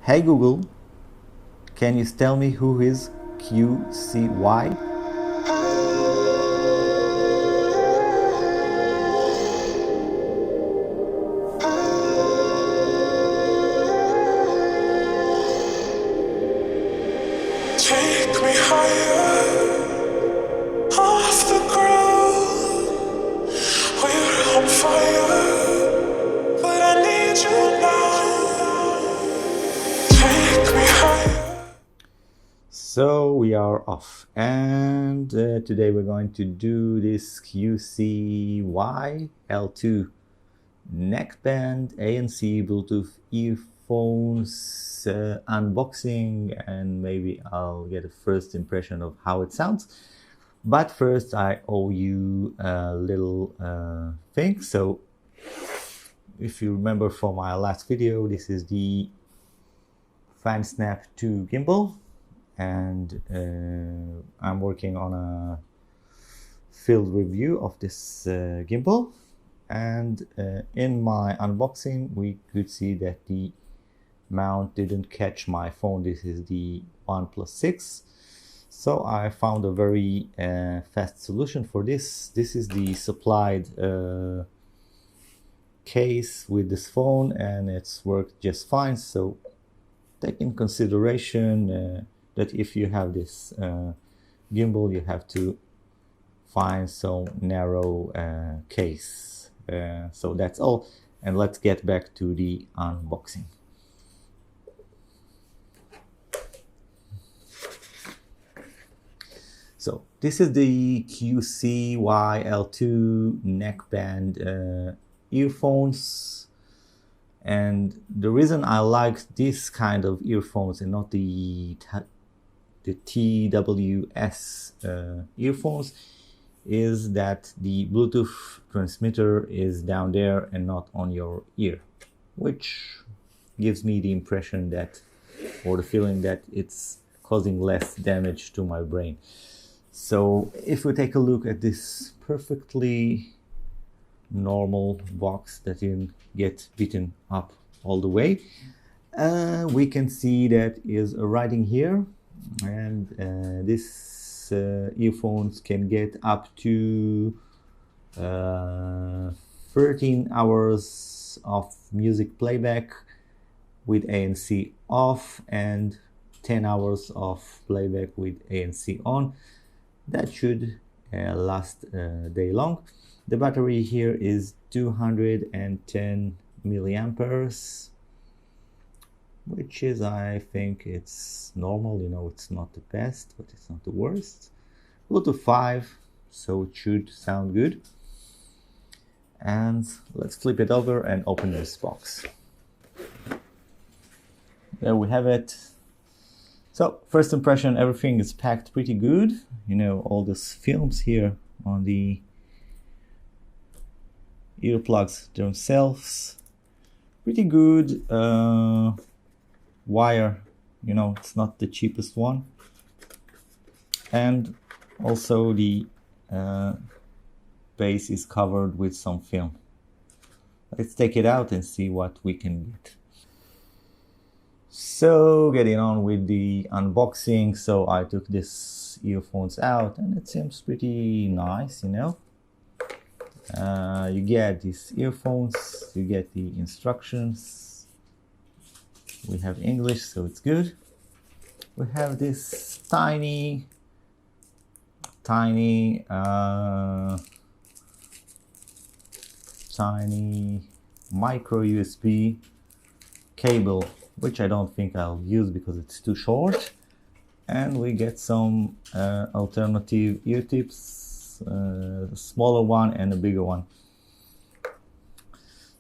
Hey Google, can you tell me who is QCY? Take me higher, off the ground. We're on fire, but I need you now. Take me higher. So we are off, and today we're going to do this QCY L2 neckband ANC Bluetooth earphones unboxing, and maybe I'll get a first impression of how it sounds. But first I owe you a little thing. So if you remember from my last video, this is the FanSnap 2 gimbal, and I'm working on a field review of this gimbal. And in my unboxing we could see that the mount didn't catch my phone. This is the OnePlus 6. So I found a very fast solution for this. This is the supplied case with this phone, and it's worked just fine. So take in consideration that if you have this gimbal, you have to find some narrow case. So that's all, and let's get back to the unboxing. So this is the QCY L2 neckband earphones, and the reason I like this kind of earphones and not the TWS earphones is that the Bluetooth transmitter is down there and not on your ear, which gives me the impression that, or the feeling that it's causing less damage to my brain. So if we take a look at this perfectly normal box that didn't get beaten up all the way, we can see that is a writing here, and this earphones can get up to 13 hours of music playback with ANC off and 10 hours of playback with ANC on. That should last day long. The battery here is 210 milliamperes, which is, I think it's normal. You know, it's not the best, but it's not the worst. Bluetooth 5, so it should sound good. And let's flip it over and open this box. There we have it. So first impression, everything is packed pretty good. You know, all these films here on the earplugs themselves, pretty good. Wire, you know, it's not the cheapest one, and also the base is covered with some film. Let's take it out and see what we can get. So getting on with the unboxing, so I took this earphones out and it seems pretty nice, you know. You get these earphones, you get the instructions. We have English, so it's good. We have this tiny micro USB cable, which I don't think I'll use because it's too short. And we get some alternative ear tips, a smaller one and a bigger one.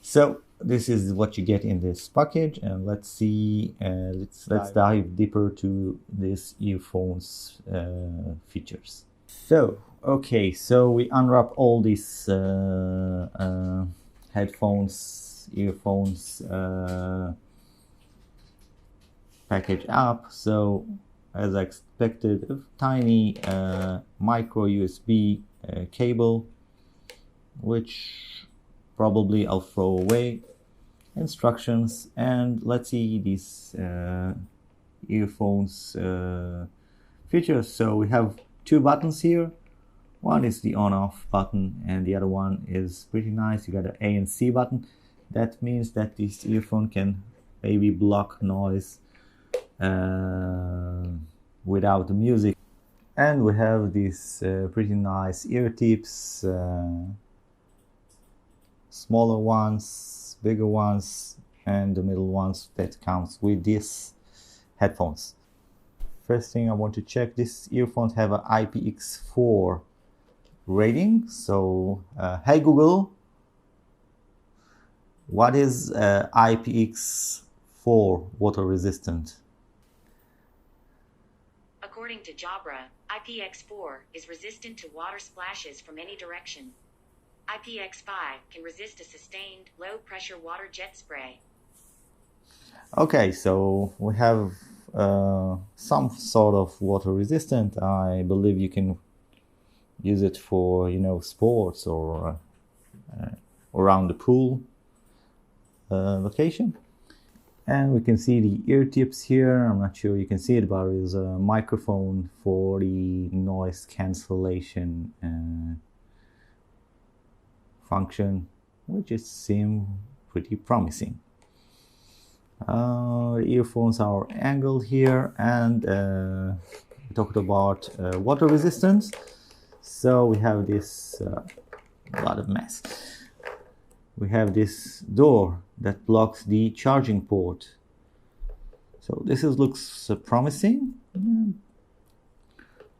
So this is what you get in this package, and let's see, let's dive deeper to this earphones features. So okay, so we unwrap all these headphones, earphones package up. So as I expected, a tiny micro USB cable, which probably I'll throw away. instructions, and let's see these earphones features. So we have two buttons here. One is the on-off button and the other one is pretty nice. You got an A and C button. That means that this earphone can maybe block noise without the music. And we have these pretty nice ear tips, smaller ones, bigger ones, and the middle ones that comes with these headphones. First thing I want to check, these earphones have an Ipx4 rating. So hey Google, what is Ipx4 Water-Resistant? According to Jabra, Ipx4 is resistant to water splashes from any direction. Ipx5 can resist a sustained, low-pressure water jet spray. Okay, so we have some sort of water resistant. I believe you can use it for, sports or around the pool location. And we can see the ear tips here. I'm not sure you can see it, but there's a microphone for the noise cancellation function, which seems pretty promising. The earphones are angled here, and we talked about water resistance. So we have this a lot of mess. We have this door that blocks the charging port. So this looks promising.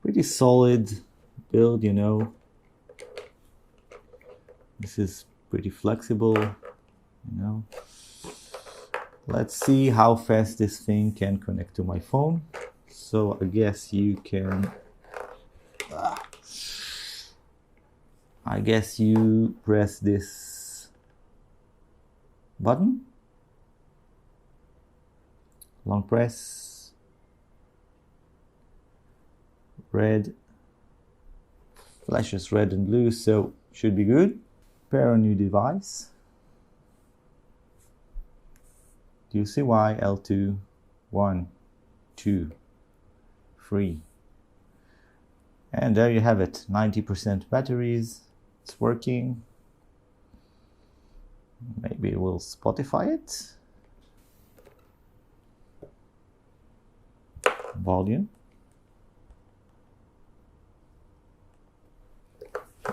Pretty solid build, This is pretty flexible, Let's see how fast this thing can connect to my phone. So I guess you can... I guess you press this button. Long press. Red. Flashes red and blue, so should be good. Pair a new device. QCY L2, 1, 2, 3. And there you have it, 90% batteries. It's working. Maybe we'll Spotify it. Volume.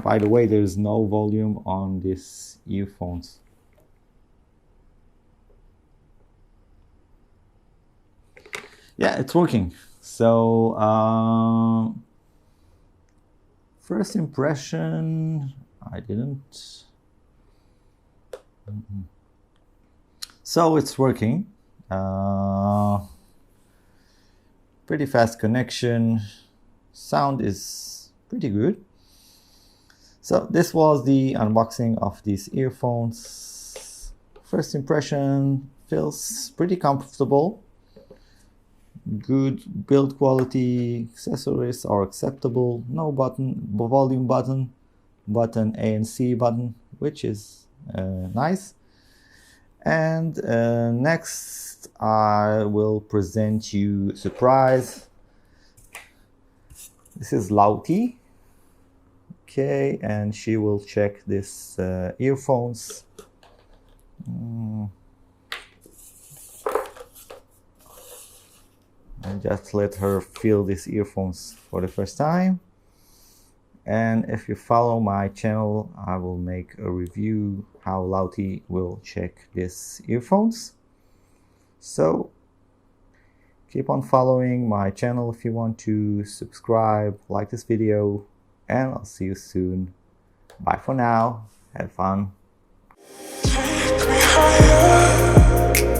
By the way, there's no volume on these earphones. Yeah, it's working. So first impression, I didn't. So it's working. Pretty fast connection. Sound is pretty good. So this was the unboxing of these earphones. First impression, feels pretty comfortable. Good build quality, accessories are acceptable. No volume button A and C button, which is nice. And next I will present you a surprise. This is Lauti. Okay, and she will check this earphones. And just let her feel these earphones for the first time. And if you follow my channel, I will make a review how Lauti will check these earphones. So keep on following my channel if you want to subscribe, like this video, and I'll see you soon. Bye for now. Have fun. Take me higher.